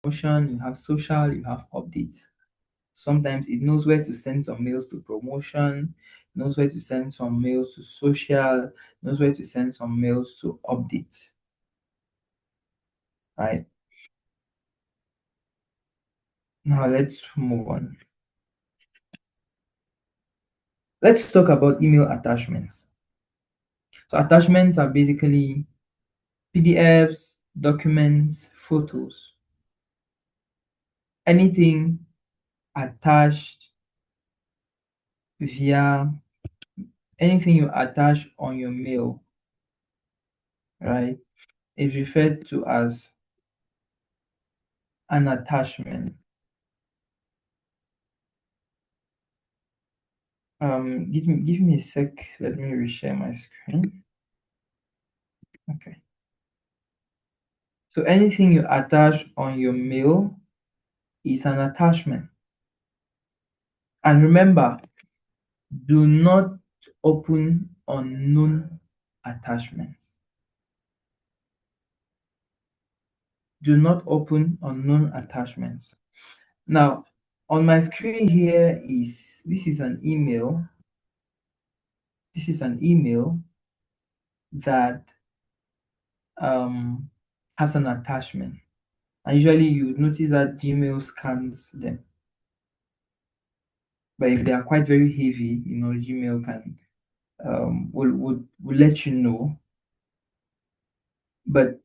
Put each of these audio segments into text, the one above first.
promotion, you have social, you have updates. Sometimes it knows where to send some mails to promotion, knows where to send some mails to social, knows where to send some mails to updates, right? Now let's move on. Let's talk about email attachments. So attachments are basically PDFs, documents, photos, anything attached via anything you attach on your mail, right, is referred to as an attachment. Give me a sec. Let me reshare my screen. Okay. So anything you attach on your mail is an attachment. And remember, do not open unknown attachments. Do not open unknown attachments. Now, on my screen here this is an email. This is an email that has an attachment. And usually you would notice that Gmail scans them. But if they are quite very heavy, Gmail can will let you know. But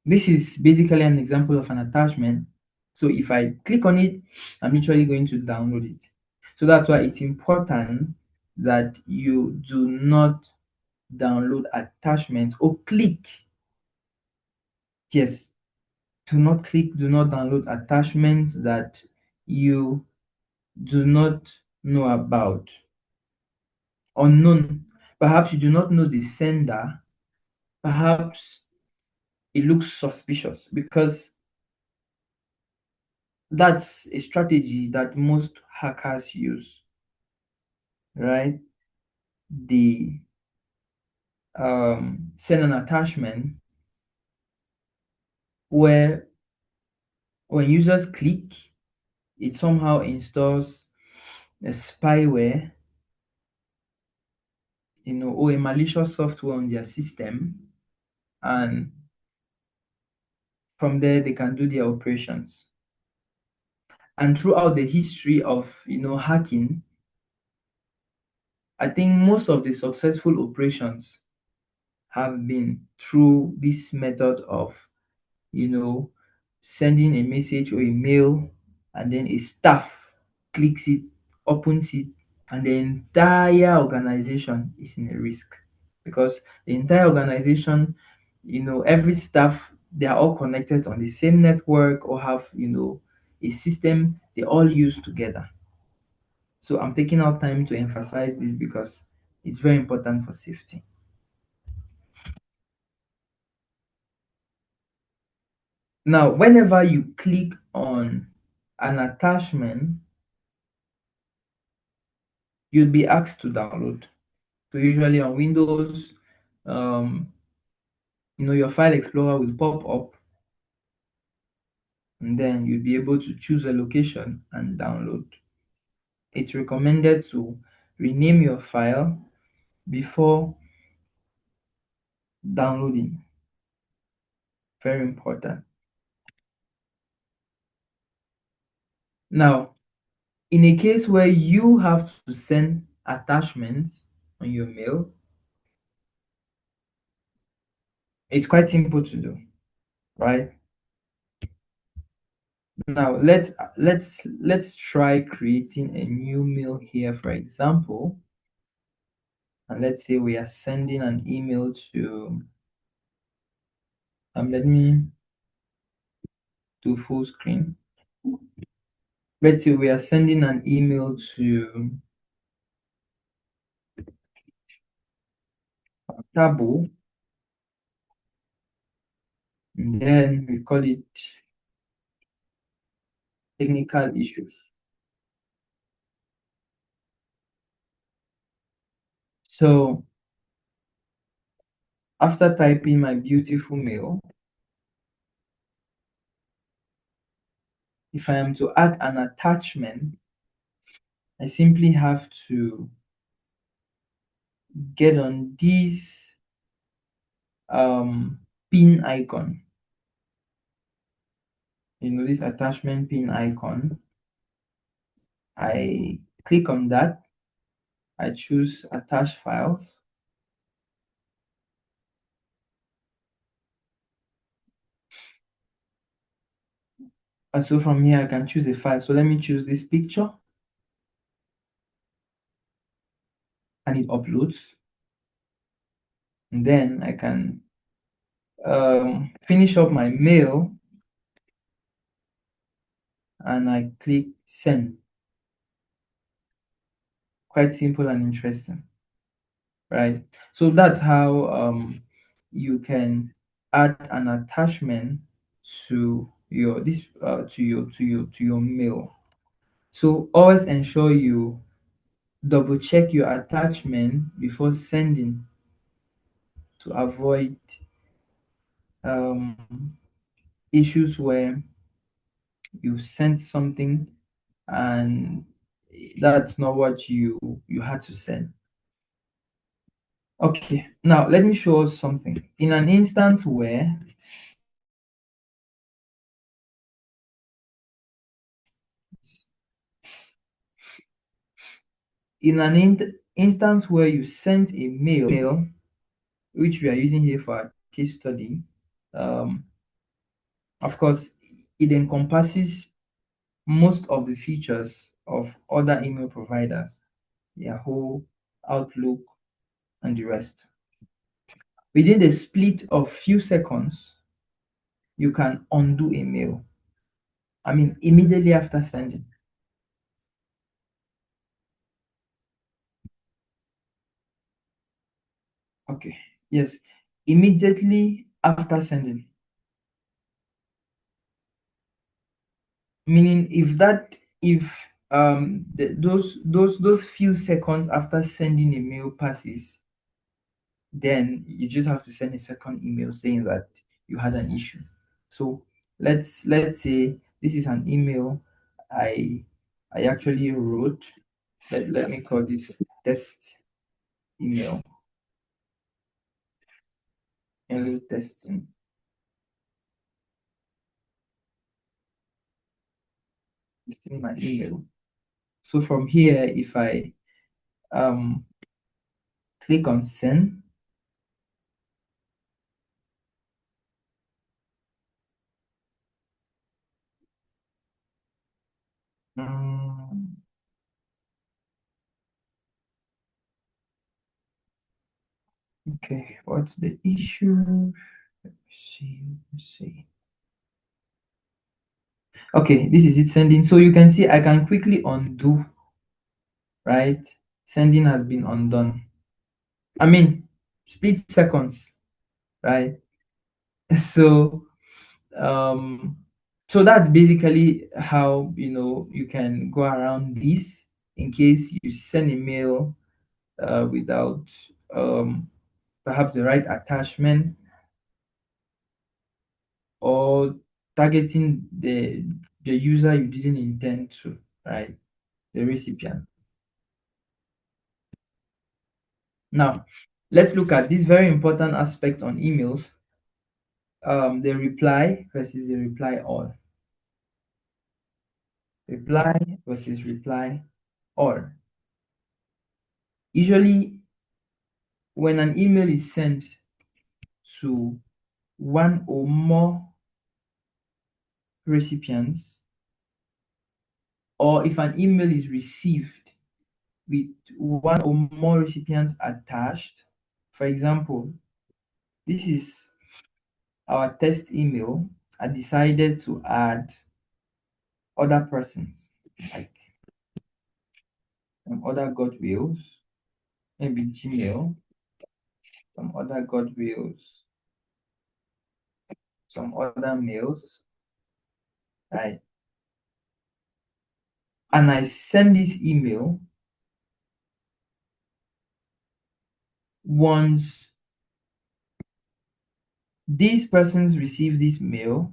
this is basically an example of an attachment. So if I click on it, I'm literally going to download it. So that's why it's important that you do not download attachments or click. Yes, do not click, do not download attachments that you do not know about. Unknown. Perhaps you do not know the sender. Perhaps it looks suspicious, because that's a strategy that most hackers use, right? They send an attachment where when users click, it somehow installs a spyware, or a malicious software on their system, and from there they can do their operations. And throughout the history of hacking, I think most of the successful operations have been through this method of you know sending a message or a mail, and then a staff clicks it, opens it, and the entire organization is in a risk, because the entire organization, every staff, they are all connected on the same network, or have a system they all use together. So I'm taking out time to emphasize this because it's very important for safety. Now, whenever you click on an attachment, you'll be asked to download. So usually on Windows, um, your file explorer will pop up, and then you'll be able to choose a location and download. It's recommended to rename your file before downloading. Very important. Now, in a case where you have to send attachments on your mail, it's quite simple to do, right? Now let's try creating a new mail here, for example, and let's say we are sending an email to let me do full screen. Let's say we are sending an email to Tabo, and then we call it technical issues. So after typing my beautiful mail, If I am to add an attachment, I simply have to get on this pin icon, this attachment pin icon. I click on that. I choose attach files. And so from here, I can choose a file. So let me choose this picture, and it uploads. And then I can finish up my mail, and I click send. Quite simple and interesting, right? So that's how you can add an attachment to your mail. So always ensure you double check your attachment before sending to avoid um, issues where you sent something and that's not what you had to send. Okay, now let me show us something. In an instance where instance where you sent a mail, which we are using here for our case study, um, of course, it encompasses most of the features of other email providers, Yahoo, Outlook, and the rest. Within the split of few seconds, you can undo a mail. I mean, immediately after sending. Okay, yes, immediately after sending. Meaning, if those few seconds after sending a mail passes, then you just have to send a second email saying that you had an issue. So let's say this is an email I actually wrote. Let me call this test email. Hello testing. Testing my email. So from here, if I um click on send, um, okay, what's the issue? Let's see. Okay, this is it sending. So you can see I can quickly undo, right? Sending has been undone. I mean, split seconds, right? So um so that's basically how you can go around this in case you send a mail without um perhaps the right attachment, or targeting the user you didn't intend to, right? The recipient. Now, let's look at this very important aspect on emails, the reply versus the reply all. Reply versus reply all. Usually, when an email is sent to one or more recipients, or if an email is received with one or more recipients attached, for example, this is our test email. I decided to add other persons, like other Godwills, maybe Gmail, some other Godwills, some other mails, right? And I send this email. Once these persons receive this mail,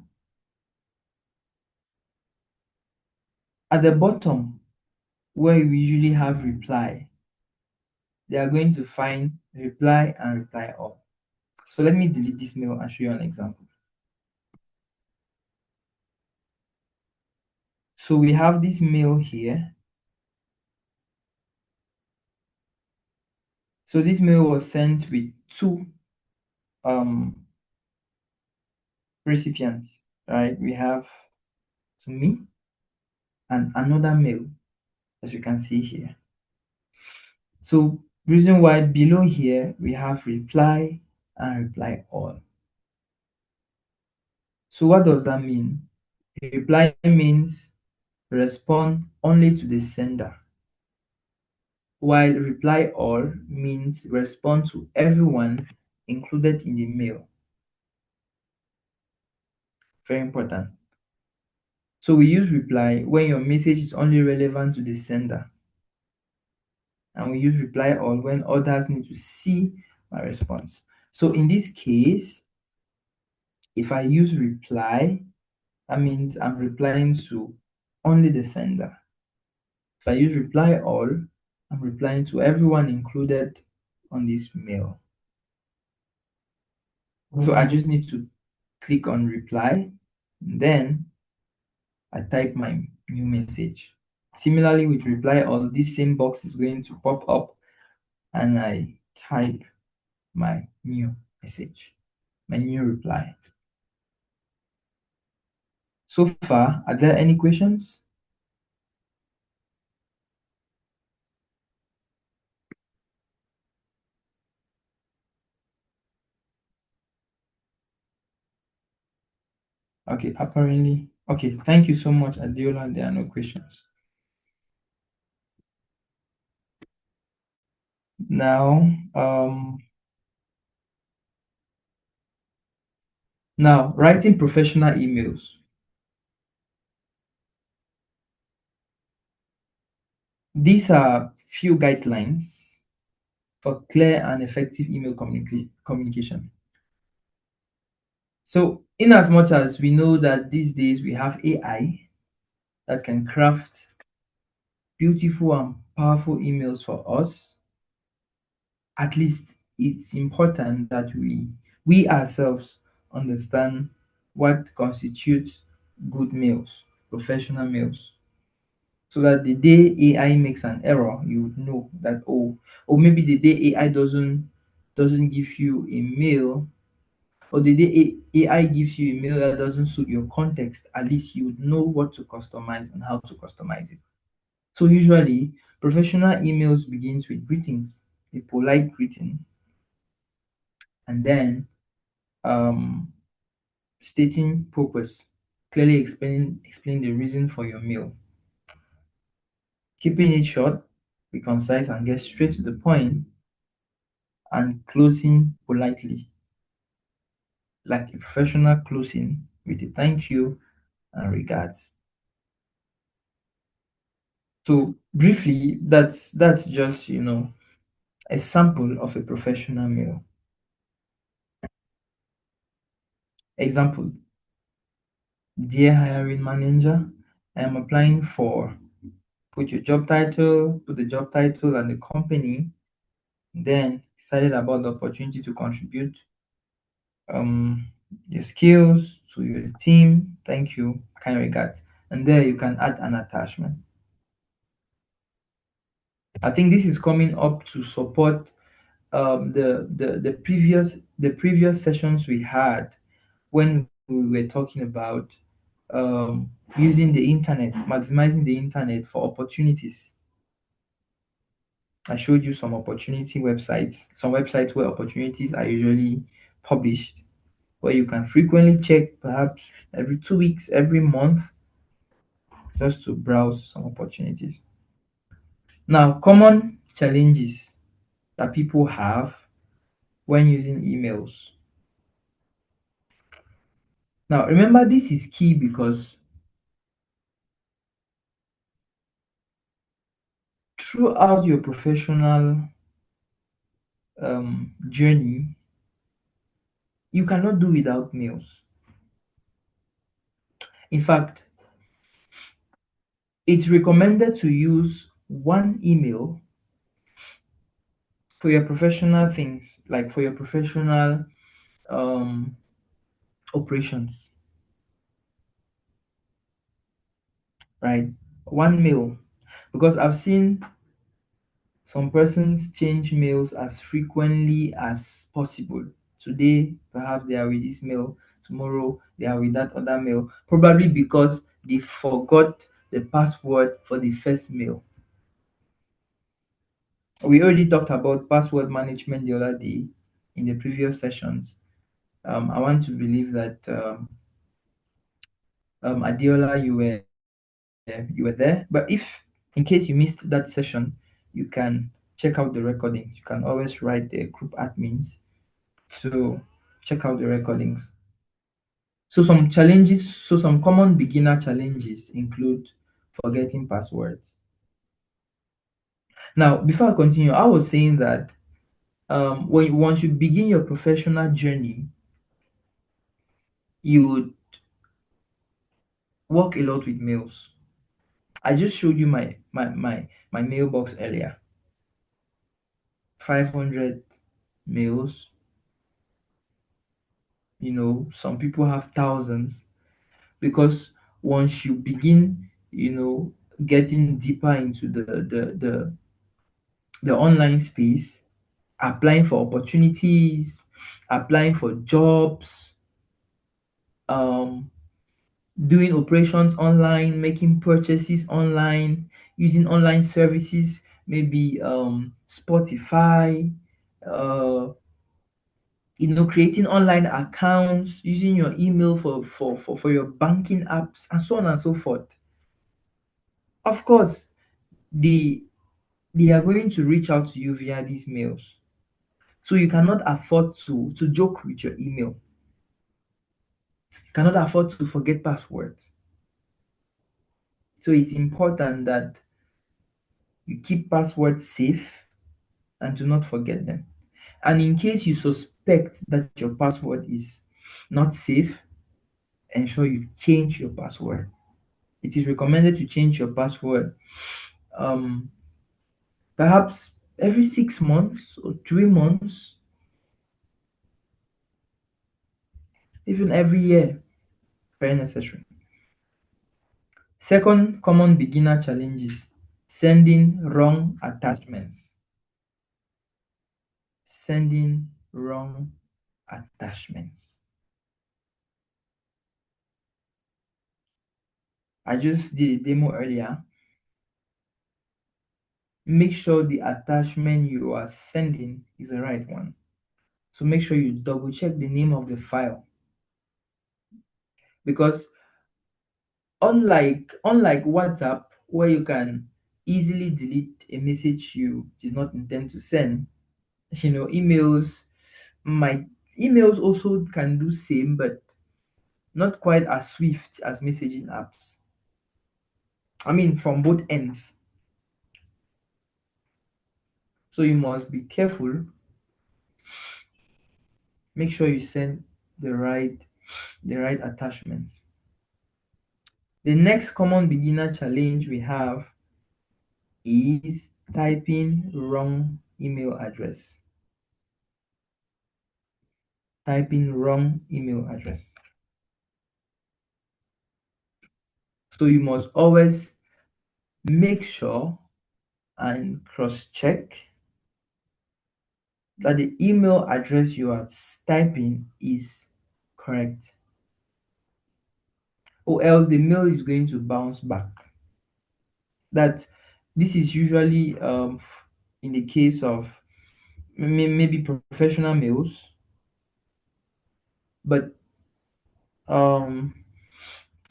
At the bottom, where we usually have reply, they are going to find reply and reply all. So let me delete this mail and show you an example. So we have this mail here. So this mail was sent with two um recipients, right? We have to me and another mail, as you can see here. So reason why below here we have reply and reply all. So what does that mean? Reply means respond only to the sender, while reply all means respond to everyone included in the mail. Very important. So we use reply when your message is only relevant to the sender, and we use reply all when others need to see my response. So in this case, if I use reply, that means I'm replying to only the sender. If I use reply all, I'm replying to everyone included on this mail. So I just need to click on reply, then I type my new message. Similarly with reply all, this same box is going to pop up and I type my new message, my new reply. So far, are there any questions? Okay, apparently. Okay, thank you so much, Adiola. There are no questions. Now, writing professional emails. These are few guidelines for clear and effective email communication. So, in as much as we know that these days we have AI that can craft beautiful and powerful emails for us, at least it's important that we ourselves understand what constitutes good mails, professional mails, so that the day AI makes an error, you would know that, oh, or maybe the day AI doesn't give you a mail, or the day AI gives you a mail that doesn't suit your context, at least you would know what to customize and how to customize it. So usually, professional emails begins with greetings, a polite greeting, and then um, stating purpose, clearly explaining the reason for your mail, keeping it short, be concise, and get straight to the point, and closing politely, like a professional closing with a thank you and regards. So briefly, that's just a sample of a professional mail. Example: Dear hiring manager, I am applying for. Put your job title, put the job title and the company, then excited about the opportunity to contribute um your skills to your team. Thank you, kind regards. And there you can add an attachment. I think this is coming up to support the previous sessions we had when we were talking about using the internet, maximizing the internet for opportunities. I showed you some opportunity websites, some websites where opportunities are usually published, where you can frequently check, perhaps every 2 weeks, every month, just to browse some opportunities. Now, common challenges that people have when using emails. Now, remember, this is key because throughout your professional journey, you cannot do without mails. In fact, It's recommended to use one email for your professional things, like for your professional um, operations, right? One mail. Because I've seen some persons change mails as frequently as possible. Today, perhaps they are with this mail, tomorrow, they are with that other mail, probably because they forgot the password for the first mail. We already talked about password management the other day in the previous sessions. I want to believe that Adiola, you were there. But if in case you missed that session, you can check out the recordings. You can always write the group admins to check out the recordings. So some common beginner challenges include forgetting passwords. Now, before I continue, I was saying that once you begin your professional journey, you would work a lot with mails. I just showed you my mailbox earlier. 500 mails. Some people have thousands, because once you begin, getting deeper into the online space, applying for opportunities, applying for jobs, um, doing operations online, making purchases online, using online services, maybe Spotify, uh, creating online accounts, using your email for your banking apps, and so on and so forth. Of course, they they are going to reach out to you via these mails. So you cannot afford to joke with your email. You cannot afford to forget passwords. So it's important that you keep passwords safe and do not forget them. And in case you suspect that your password is not safe, ensure you change your password. It is recommended to change your password um, perhaps every 6 months or 3 months, even every year, very necessary. Second common beginner challenge is sending wrong attachments. Sending wrong attachments. I just did a demo earlier. Make sure the attachment you are sending is the right one. So make sure you double check the name of the file, because unlike WhatsApp, where you can easily delete a message you did not intend to send, emails my emails also can do same, but not quite as swift as messaging apps. I mean, from both ends. So you must be careful. Make sure you send the right attachments. The next common beginner challenge we have is typing wrong email address. Typing wrong email address. So you must always make sure and cross check that the email address you are typing is correct, or else the mail is going to bounce back. That this is usually in the case of maybe professional mails, but um,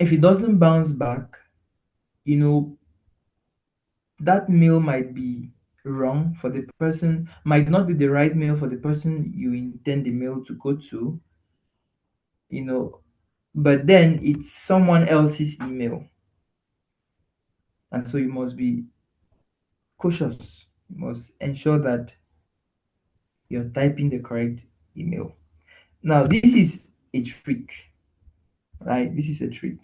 if it doesn't bounce back, you know that mail might be wrong for the person, might not be the right mail for the person you intend the mail to go to, you know, but then it's someone else's email. And so you must be cautious. You must ensure that you're typing the correct email. Now, this is a trick, right? This is a trick.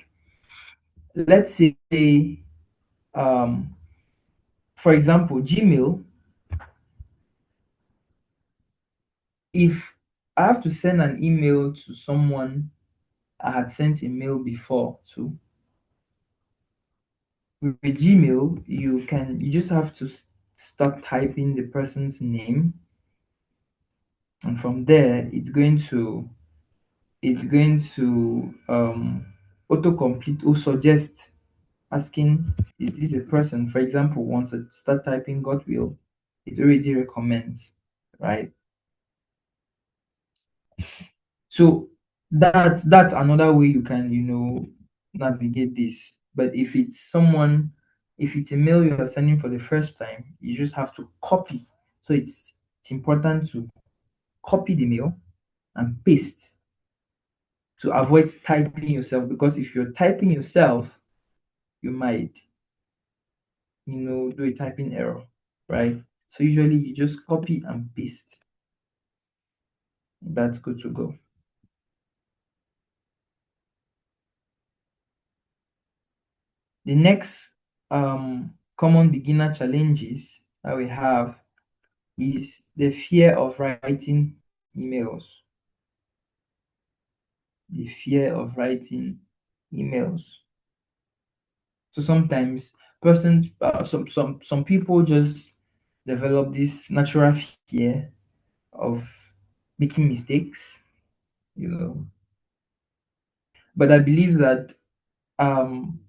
Let's say Um, for example, Gmail, if I have to send an email to someone I had sent a mail before to, with Gmail, you just have to start typing the person's name, and from there it's going to autocomplete or suggest, asking, is this a person? For example, once I start typing Godwill, it already recommends, right? So that's another way you can, navigate this. But if it's a mail you're sending for the first time, you just have to copy. So it's important to copy the mail and paste to avoid typing yourself, because if you're typing yourself, you might, do a typing error, right? So usually you just copy and paste. That's good to go. The next common beginner challenges that we have is the fear of writing emails. The fear of writing emails. So sometimes some people just develop this natural fear of making mistakes, you know. But I believe that um,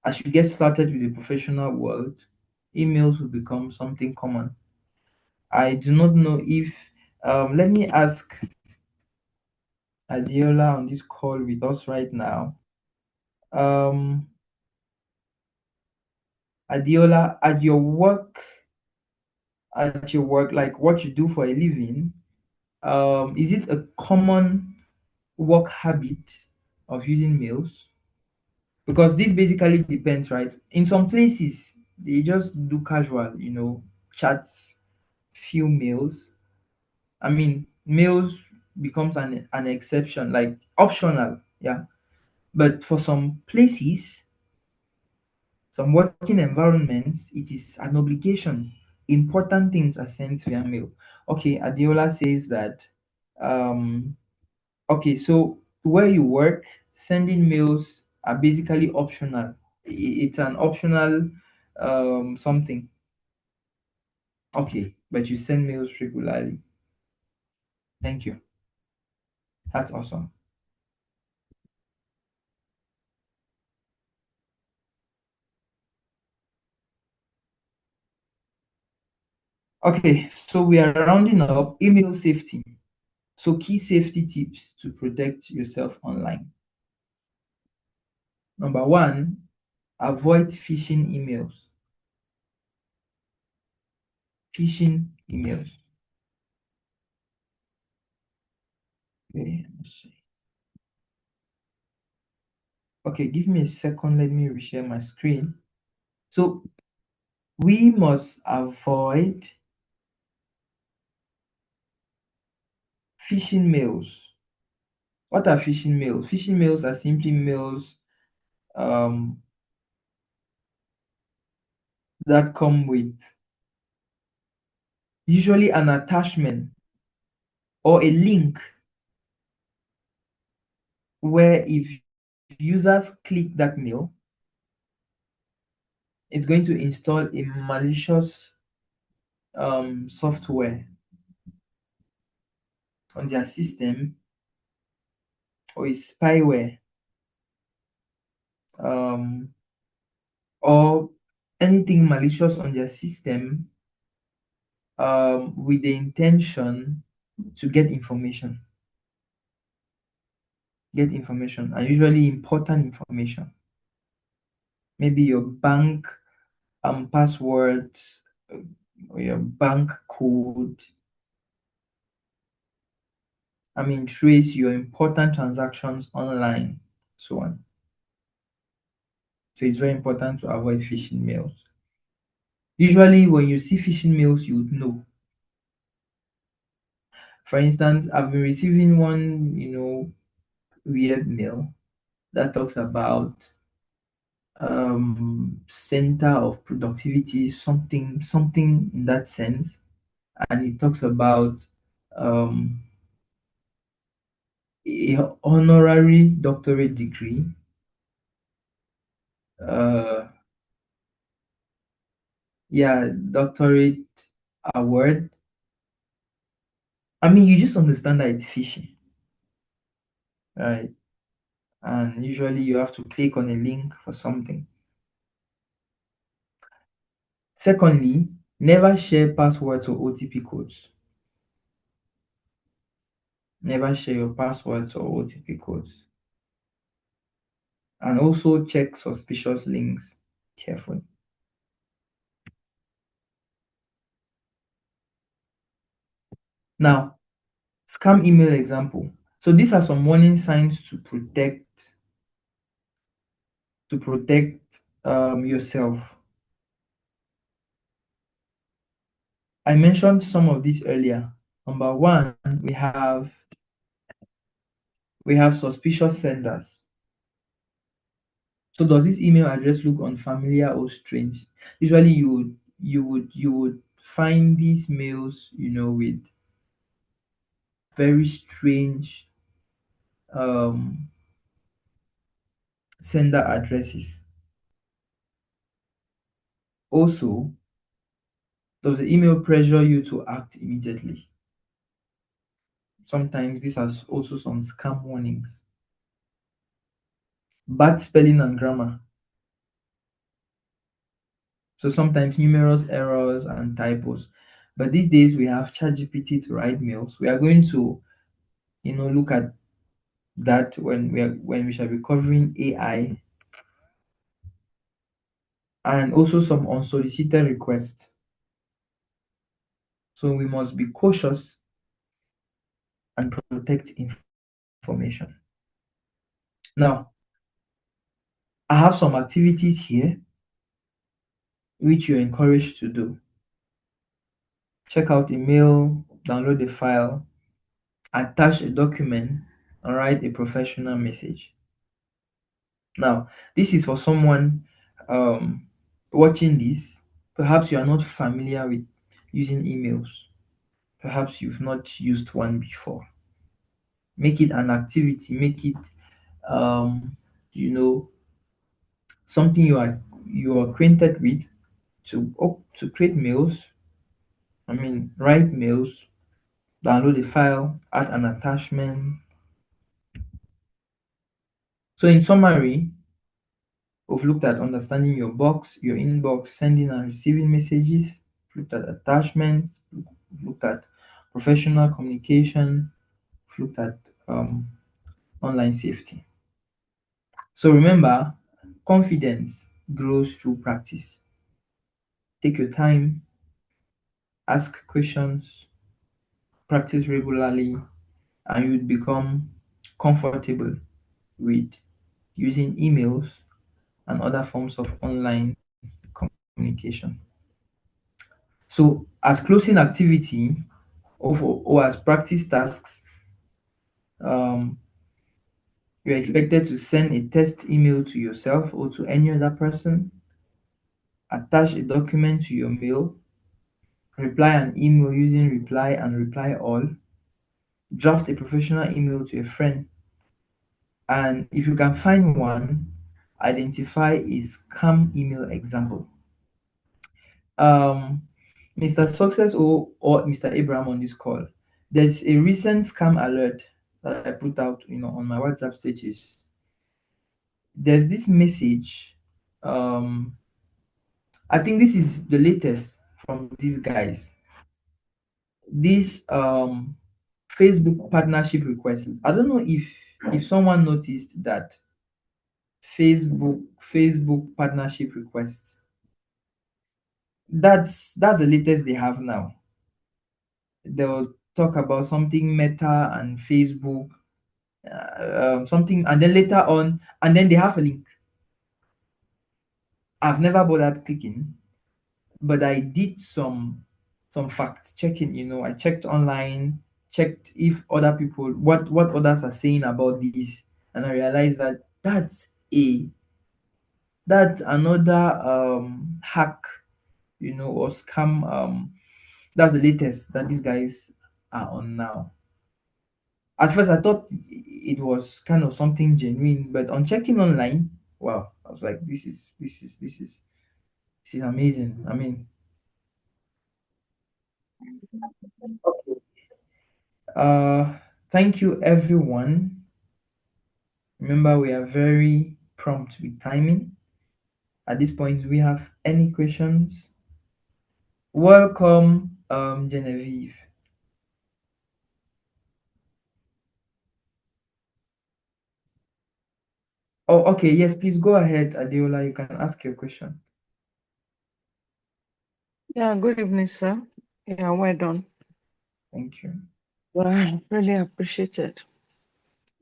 as you get started with the professional world, emails will become something common. I do not know if, let me ask Adiola on this call with us right now. Um, Adiola, at your work, like what you do for a living, is it a common work habit of using mails? Because this basically depends, right? In some places, they just do casual, chats, few mails. I mean, mails becomes an exception, like optional, yeah. But for some places, some working environments, it is an obligation. Important things are sent via mail. Okay, Adiola says that, um, okay, so where you work, sending mails are basically optional. It's an optional something. Okay, but you send mails regularly. Thank you. That's awesome. Okay, so we are rounding up email safety. So key safety tips to protect yourself online. Number one, avoid phishing emails. Phishing emails. Okay, let's see. Okay, give me a second. Let me reshare my screen. So we must avoid phishing mails. What are phishing mails? Phishing mails are simply mails um, that come with usually an attachment or a link where if users click that mail, it's going to install a malicious software on their system, or a spyware, um, or anything malicious on their system, with the intention to get information, and usually important information, maybe your bank password, uh, or your bank code. I mean, trace your important transactions online, so on. So it's very important to avoid phishing mails. Usually, when you see phishing mails, you would know. For instance, I've been receiving one, weird mail that talks about center of productivity, something in that sense. And it talks about um, a honorary doctorate degree, uh, yeah, doctorate award. I mean, you just understand that it's fishy, right? And usually you have to click on a link for something. Secondly, never share passwords or OTP codes. Never share your passwords or OTP codes. And also check suspicious links carefully. Now, scam email example. So these are some warning signs to protect yourself. I mentioned some of these earlier. Number one, we have suspicious senders. So does this email address look unfamiliar or strange? Usually you would find these mails, with very strange um sender addresses. Also, does the email pressure you to act immediately? Sometimes these are also some scam warnings. Bad spelling and grammar. So sometimes numerous errors and typos. But these days we have ChatGPT to write mails. We are going to, look at that when we shall be covering AI, and also some unsolicited requests. So we must be cautious and protect information. Now, I have some activities here which you're encouraged to do. Check out email, download a file, attach a document, and write a professional message. Now, this is for someone um, watching this. Perhaps you are not familiar with using emails. Perhaps you've not used one before. Make it an activity. Make it, um, you know, something you are acquainted with to create mails. I mean, write mails, download a file, add an attachment. So, in summary, we've looked at understanding your box, your inbox, sending and receiving messages, looked at attachments, looked at professional communication, looked at online safety. So remember, confidence grows through practice. Take your time, ask questions, practice regularly, and you'd become comfortable with using emails and other forms of online communication. So, as closing activity or as practice tasks, um, you're expected to send a test email to yourself or to any other person, attach a document to your mail, reply an email using reply and reply all, draft a professional email to a friend, and if you can find one, identify a scam email example. Um, Mr. Success or Mr. Abraham on this call, there's a recent scam alert that I put out, on my WhatsApp status. There's this message. I think this is the latest from these guys. This Facebook partnership request. I don't know if someone noticed that Facebook partnership request. That's the latest they have now. They'll talk about something Meta and Facebook, something, and then later on, and then they have a link. I've never bothered clicking, but I did some fact checking. I checked online, checked if other people what others are saying about this, and I realized that That's another hack, or scam. That's the latest that these guys are on now. At first, I thought it was kind of something genuine, but on checking online, wow, I was like, this is amazing. I mean, okay. Thank you, everyone. Remember, we are very prompt with timing. At this point, do we have any questions? Welcome, Genevieve. Oh, okay. Yes, please go ahead, Adiola. You can ask your question. Yeah, good evening, sir. Yeah, well done. Thank you. Well, really appreciate it.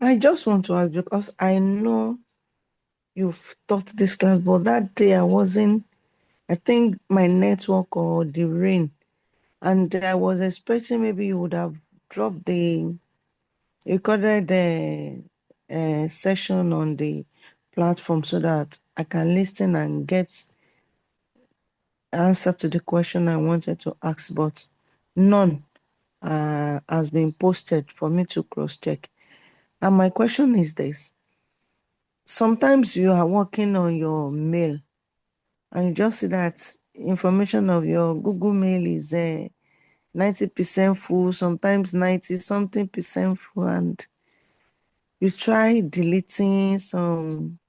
I just want to ask because I know you've taught this class, but that day I wasn't, I think my network or the rain, and I was expecting maybe you would have dropped the recorded session on the platform so that I can listen and get answer to the question I wanted to ask, but none has been posted for me to cross check. And my question is this: sometimes you are working on your mail and you just see that information of your Google Mail is 90% full, sometimes 90 something percent full, and you try deleting some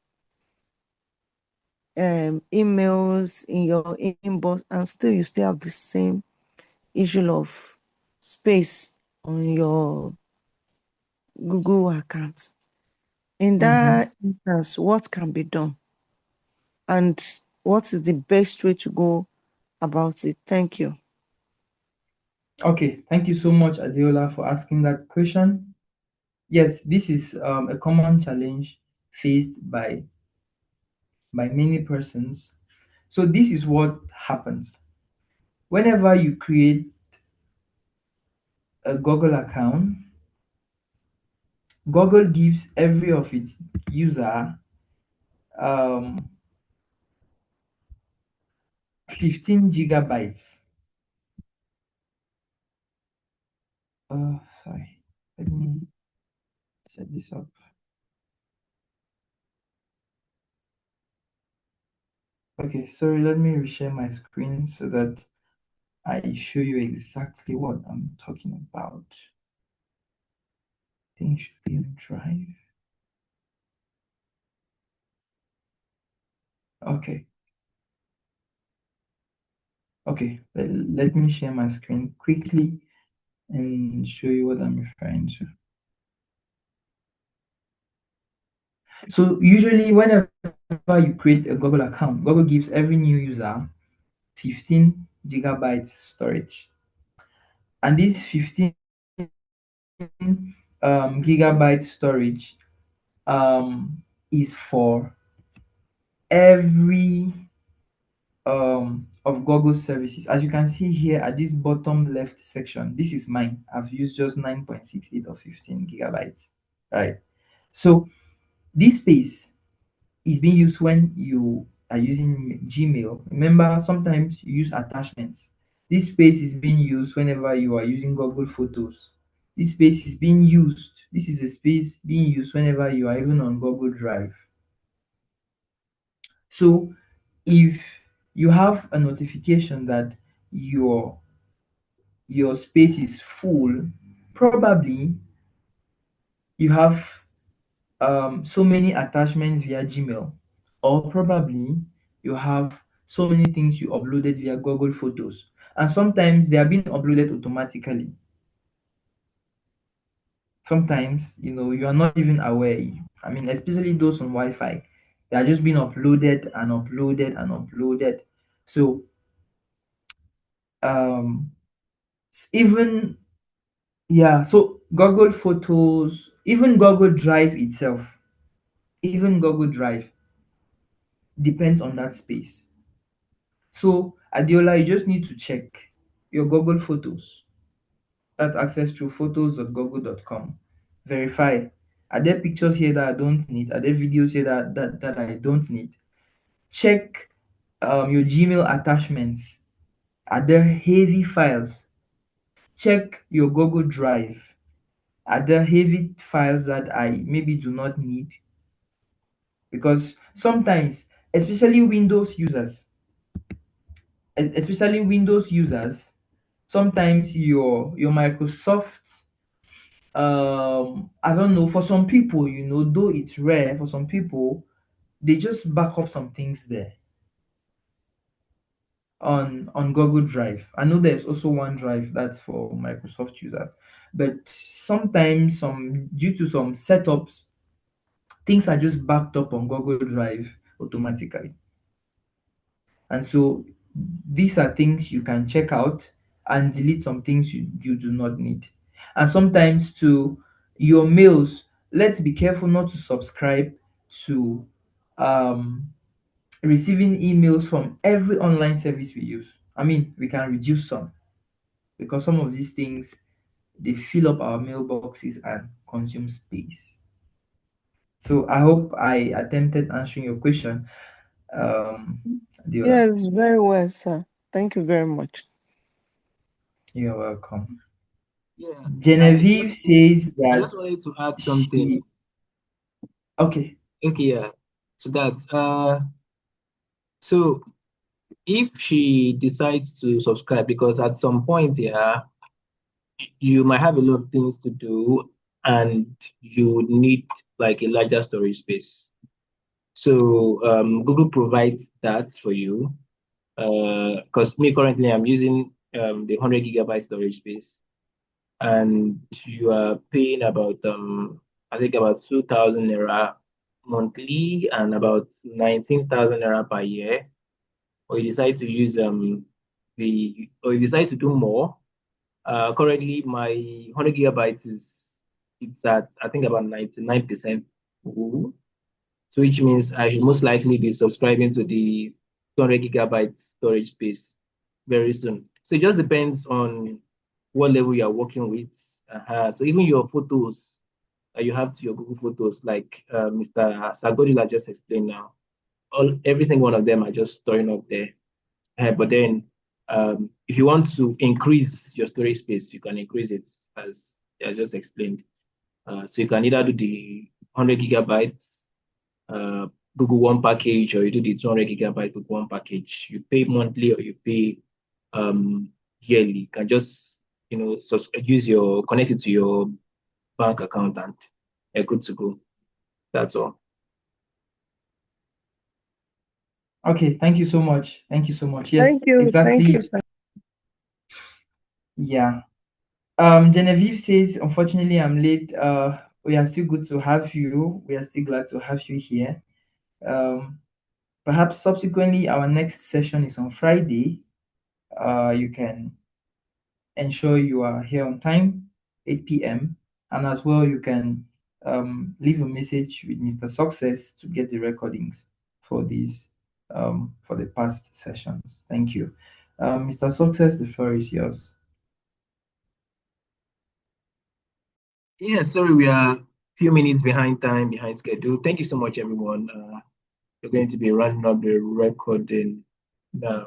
emails in your inbox and still you still have the same issue of space on your Google account. In Mm-hmm. that instance, what can be done? And what is the best way to go about it? Thank you. Okay. Thank you so much, Adiola, for asking that question. Yes, this is a common challenge faced by many persons. So this is what happens whenever you create a Google account. Google gives every of its user um, 15 gigabytes. Sorry, let me set this up. Okay, sorry, let me reshare my screen so that I show you exactly what I'm talking about. I think it should be on Drive. Okay, okay, let me share my screen quickly and show you what I'm referring to. So usually whenever you create a Google account, Google gives every new user 15 gigabytes storage. And this 15 gigabyte storage is for every of Google services. As you can see here at this bottom left section, this is mine. I've used just 9.68 of 15 gigabytes, right? So this space is being used when you are using Gmail. Remember, sometimes you use attachments. This space is being used whenever you are using Google Photos. This space is being used. This is a space being used whenever you are even on Google Drive. So if you have a notification that your your space is full, probably you have so many attachments via Gmail, or probably you have so many things you uploaded via Google Photos, and sometimes they are being uploaded automatically. Sometimes, you are not even aware. I mean, especially those on Wi-Fi, they are just being uploaded and uploaded and uploaded. So, um, even yeah, so Google Photos, even Google Drive itself, even Google Drive depends on that space. So, Adiola, you just need to check your Google Photos. That's access through photos.google.com. Verify. Are there pictures here that I don't need? Are there videos here that I don't need? Check your Gmail attachments. Are there heavy files? Check your Google Drive. Are there heavy files that I maybe do not need? Because sometimes, especially Windows users, especially Windows users, sometimes your Microsoft, I don't know, for some people, though it's rare, for some people, they just back up some things there on Google Drive. I know there's also OneDrive that's for Microsoft users, but sometimes some due to some setups, things are just backed up on Google Drive automatically. And so these are things you can check out and delete some things you do not need. And sometimes to your mails, let's be careful not to subscribe to um, receiving emails from every online service we use. I mean, we can reduce some because some of these things they fill up our mailboxes and consume space. So I hope I attempted answering your question, um, Dila. Yes, very well, sir. Thank you very much. You're welcome. Yeah, Genevieve says I that just wanted to add something. she okay. Okay, yeah. So that so if she decides to subscribe, because at some point, yeah, you might have a lot of things to do and you would need like a larger storage space. So Google provides that for you. Because me currently I'm using the 100 GB storage space, and you are paying about I think about 2,000 naira monthly and about 19,000 naira per year. Or you decide to use or you decide to do more. Currently my 100 GB it's at I think about 99% full. So which means I should most likely be subscribing to the 200 GB storage space very soon. So it just depends on what level you are working with. So even your photos that you have to your Google Photos, like Mr. Sagodula just explained now, every single one of them are just storing up there. But then if you want to increase your storage space, you can increase it as I just explained. So you can either do the 100 GB uh, Google One package, or you do the 200 GB Google One package. You pay monthly or you pay yearly. You can just use your connect it to your bank account and you're good to go. That's all. Okay, thank you so much. Thank you so much. Yes, Thank exactly. you, sir. Yeah. Genevieve says, unfortunately, I'm late. We are still good to have you. We are still glad to have you here. Um, Perhaps subsequently, our next session is on Friday. You can ensure you are here on time, 8 p.m. And as well, you can leave a message with Mr. Success to get the recordings for these for the past sessions. Thank you. Mr. Success, the floor is yours. Yeah, sorry, we are a few minutes behind time, behind schedule. Thank you so much, everyone. We're going to be running up the recording now.